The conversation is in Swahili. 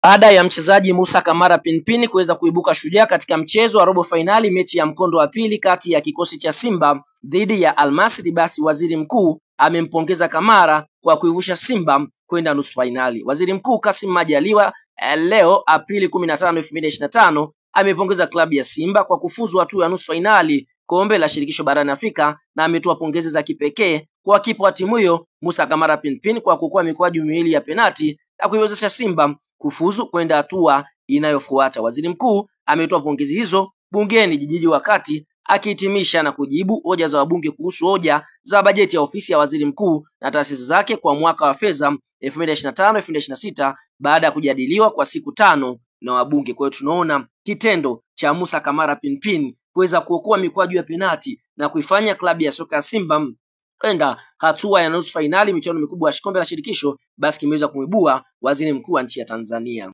Baada ya mchezaji Musa Kamara Pinpin kuweza kuibuka shujaa katika mchezo wa robo fainali mechi ya mkondo wa pili kati ya kikosi cha Simba dhidi ya Al Masry, basi waziri mkuu amempongeza Kamara kwa kuivusha Simba kwenda nusu fainali. Waziri Mkuu Kassim Majaliwa leo Aprili 15, 2025 amepongeza klabu ya Simba kwa kufuzu hatua ya nusu fainali kombe la shirikisho barani Afrika na ametoa pongezi za kipekee kwa kipa wa timu hiyo Musa Kamara Pinpin kwa kuokoa mikwaju miwili ya penati na kuiwezesha Simba kufuzu kwenda hatua inayofuata. Waziri mkuu ametoa pongezi hizo bungeni jijini wakati akihitimisha na kujibu hoja za wabunge kuhusu hoja za bajeti ya ofisi ya waziri mkuu na taasisi zake kwa mwaka wa fedha 2025-2026 baada ya kujadiliwa kwa siku 5 na wabunge. Kwa hiyo tunaona kitendo cha Musa Kamara Pinpin kuweza kuokoa mikwaju ya penati na kuifanya klabu ya soka ya Simba kwenda hatua ya nusu fainali michuano mikubwa ya kombe la shirikisho, basi kimeweza kumibua waziri mkuu wa nchi ya Tanzania.